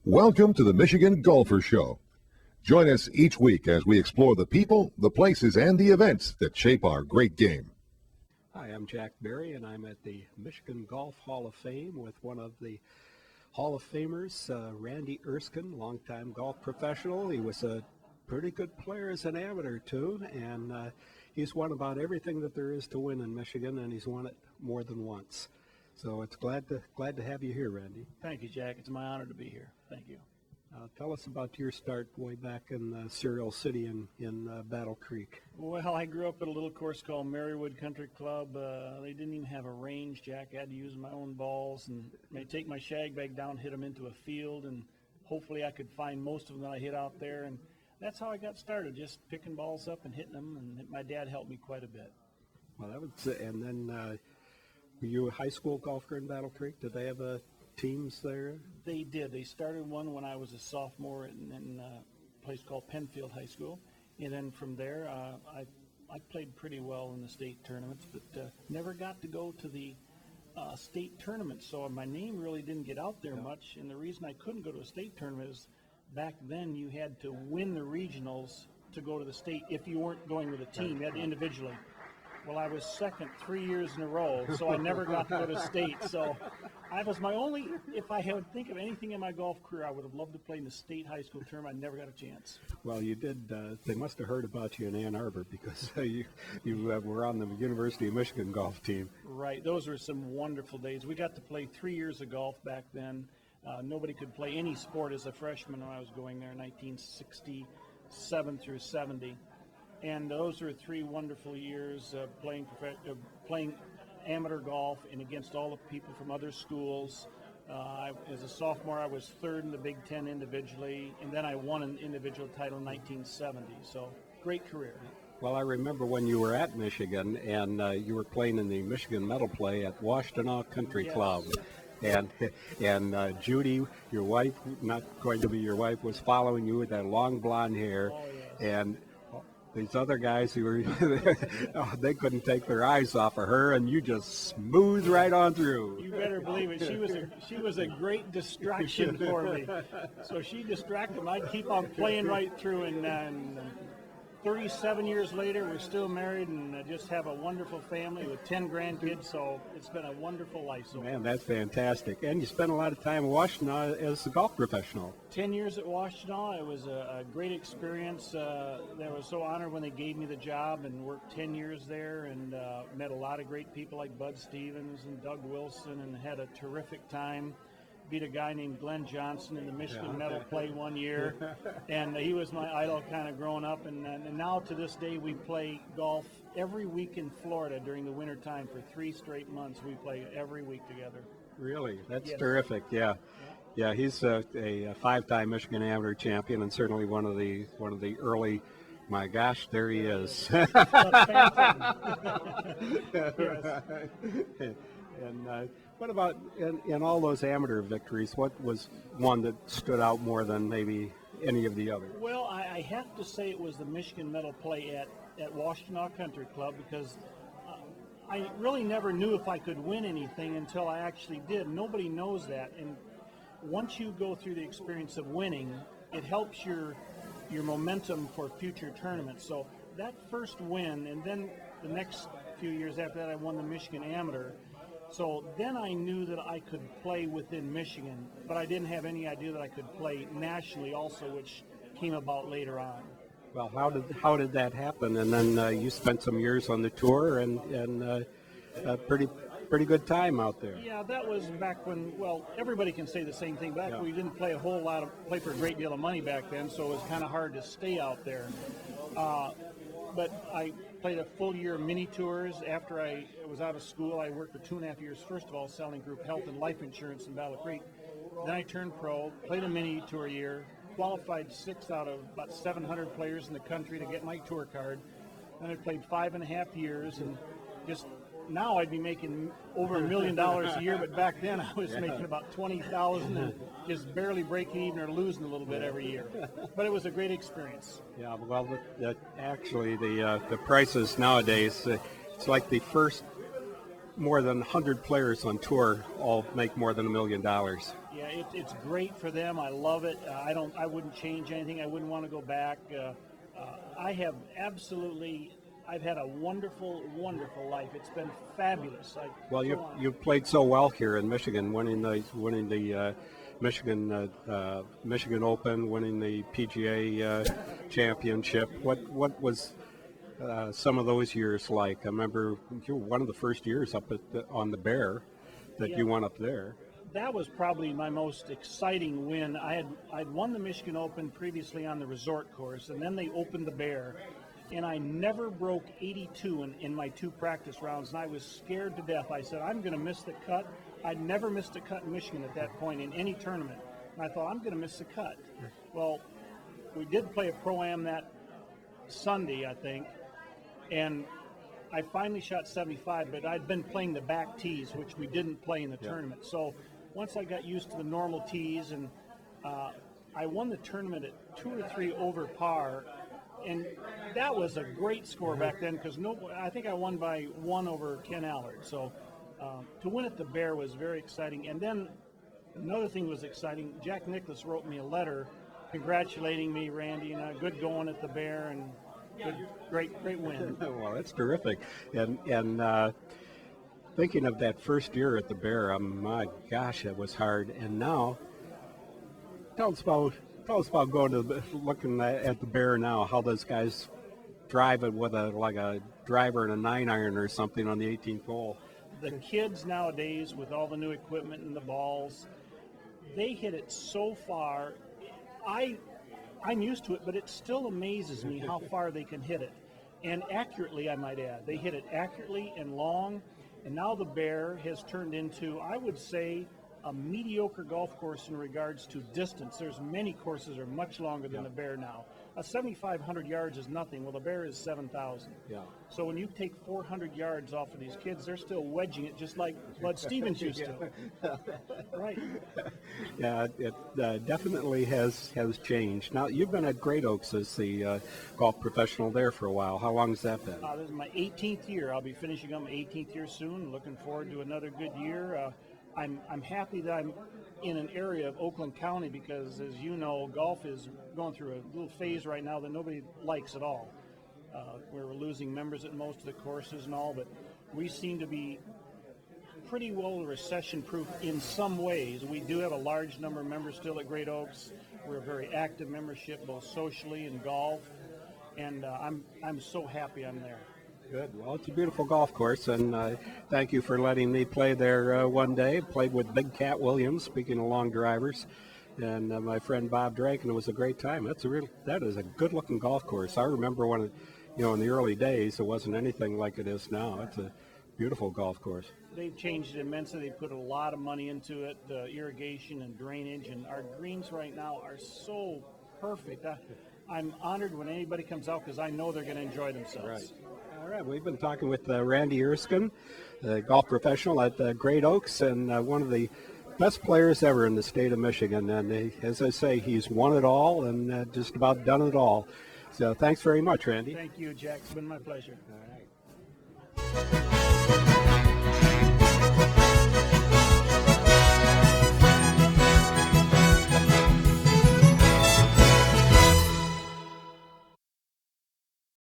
Welcome to the Michigan Golfer Show. Join us each week as we explore the people, the places, and the events that shape our great game. Hi, I'm Jack Berry, and I'm at the Michigan Golf Hall of Fame with one of the Hall of Famers, Randy Erskine, longtime golf professional. He was a pretty good player as an amateur, too, and he's won about everything that there is to win in Michigan, and he's won it more than once. So it's glad to have you here, Randy. Thank you, Jack. It's my honor to be here. Thank you. Tell us about your start way back in Cereal City in Battle Creek. Well, I grew up at a little course called Marywood Country Club. They didn't even have a range, Jack. I had to use my own balls, and I'd take my shag bag down, hit them into a field, and hopefully I could find most of them that I hit out there. And that's how I got started, just picking balls up and hitting them, and my dad helped me quite a bit. Well, that was, and then were you a high school golfer in Battle Creek? Did they have teams there? They did. They started one when I was a sophomore in a place called Penfield High School. And then from there, I played pretty well in the state tournaments, but never got to go to the state tournament. So my name really didn't get out there much. And the reason I couldn't go to a state tournament is back then you had to win the regionals to go to the state if you weren't going with a team. You had to individually. Well, I was second 3 years in a row, so I never got to go to state. So I was my only, if I had to think of anything in my golf career, I would have loved to play in the state high school tournament. I never got a chance. Well, you did. They must have heard about you in Ann Arbor because you were on the University of Michigan golf team. Right. Those were some wonderful days. We got to play 3 years of golf back then. Nobody could play any sport as a freshman when I was going there in 1967 through 70. And those were 3 wonderful years playing amateur golf and against all the people from other schools. As a sophomore, I was third in the Big Ten individually, and then I won an individual title in 1970. So great career. Well, I remember when you were at Michigan and you were playing in the Michigan Medal Play at Washtenaw Country Club. And Judy, your wife, not going to be your wife, was following you with that long blonde hair. Oh, yes. And these other guys who were, they couldn't take their eyes off of her, and you just smooth right on through. You better believe it. She was a great distraction for me. So she distracted them. I'd keep on playing right through, and 37 years later, we're still married and just have a wonderful family with 10 grandkids, so it's been a wonderful life so far. Man, that's fantastic. And you spent a lot of time in Washtenaw as a golf professional. 10 years at Washtenaw. It was a great experience. I was so honored when they gave me the job and worked 10 years there and met a lot of great people like Bud Stevens and Doug Wilson and had a terrific time. Beat a guy named Glenn Johnson in the Michigan Medal Play one year, and he was my idol kind of growing up. And now to this day, we play golf every week in Florida during the winter time for 3 straight months. We play every week together. Really? That's terrific. Yeah. Yeah, he's a 5-time Michigan amateur champion and certainly one of the early. My gosh, there he is. And what about in all those amateur victories, what was one that stood out more than maybe any of the others? Well, I have to say it was the Michigan Medal Play at Washtenaw Country Club because I really never knew if I could win anything until I actually did. Nobody knows that. And once you go through the experience of winning, it helps your momentum for future tournaments. So that first win, and then the next few years after that, I won the Michigan Amateur. So then I knew that I could play within Michigan, but I didn't have any idea that I could play nationally also, which came about later on. Well, how did that happen? And then you spent some years on the tour and a pretty good time out there. Yeah, that was back when, well, everybody can say the same thing. Back when we didn't play for a great deal of money back then, so it was kind of hard to stay out there. But I played a full year of mini tours. After I was out of school, I worked for 2.5 years, first of all, selling group health and life insurance in Battle Creek. Then I turned pro, played a mini tour year, qualified 6 out of about 700 players in the country to get my tour card. Then I played 5.5 years, and just now I'd be making over $1 million a year, but back then I was making about $20,000 and just barely breaking even or losing a little bit every year. But it was a great experience. Yeah, well, actually the prices nowadays, it's like the first more than 100 players on tour all make more than $1 million. Yeah, it's great for them. I love it. I wouldn't change anything. I wouldn't want to go back. I've had a wonderful, wonderful life. It's been fabulous. Well, you've played so well here in Michigan, winning the Michigan Open, winning the PGA Championship. What was some of those years like? I remember you were one of the first years up on the Bear that you won up there. That was probably my most exciting win. I'd won the Michigan Open previously on the resort course, and then they opened the Bear, and I never broke 82 in my 2 practice rounds, and I was scared to death. I said, I'm going to miss the cut. I'd never missed a cut in Michigan at that point in any tournament, and I thought, I'm going to miss the cut. Well, we did play a Pro-Am that Sunday, I think, and I finally shot 75, but I'd been playing the back tees, which we didn't play in the tournament. So once I got used to the normal tees, and I won the tournament at 2 or 3 over par, and that was a great score back then because I think I won by 1 over Ken Allard. So to win at the Bear was very exciting. And then another thing was exciting. Jack Nicklaus wrote me a letter congratulating me, Randy, and good going at the Bear, and great win. Well, that's terrific. And thinking of that first year at the Bear, my gosh, it was hard. And now, tell us about going to looking at the Bear now. How those guys drive it with a driver and a 9-iron or something on the 18th hole. The kids nowadays, with all the new equipment and the balls, they hit it so far. I'm used to it, but it still amazes me how far they can hit it. And accurately, I might add. They hit it accurately and long, and now the Bear has turned into, I would say, a mediocre golf course in regards to distance. There's many courses are much longer than the Bear now. A 7,500 yards is nothing. Well, the Bear is 7,000. Yeah. So when you take 400 yards off of these kids, they're still wedging it just like Bud Stevens used to. Right. Yeah, it definitely has changed. Now, you've been at Great Oaks as the golf professional there for a while. How long has that been? This is my 18th year. I'll be finishing up my 18th year soon. Looking forward to another good year. I'm happy that I'm in an area of Oakland County because, as you know, golf is going through a little phase right now that nobody likes at all. We're losing members at most of the courses and all, but we seem to be pretty well recession-proof in some ways. We do have a large number of members still at Great Oaks. We're a very active membership, both socially and golf, and I'm so happy I'm there. Good. Well, it's a beautiful golf course, and thank you for letting me play there one day. Played with Big Cat Williams, speaking of long drivers, and my friend Bob Drake, and it was a great time. That is a good-looking golf course. I remember when, in the early days, it wasn't anything like it is now. It's a beautiful golf course. They've changed it immensely. They put a lot of money into it, irrigation and drainage, and our greens right now are so perfect. I'm honored when anybody comes out because I know they're going to enjoy themselves. Right. All right, we've been talking with Randy Erskine, the golf professional at Great Oaks, and one of the best players ever in the state of Michigan. And as I say, he's won it all and just about done it all. So thanks very much, Randy. Thank you, Jack. It's been my pleasure. All right.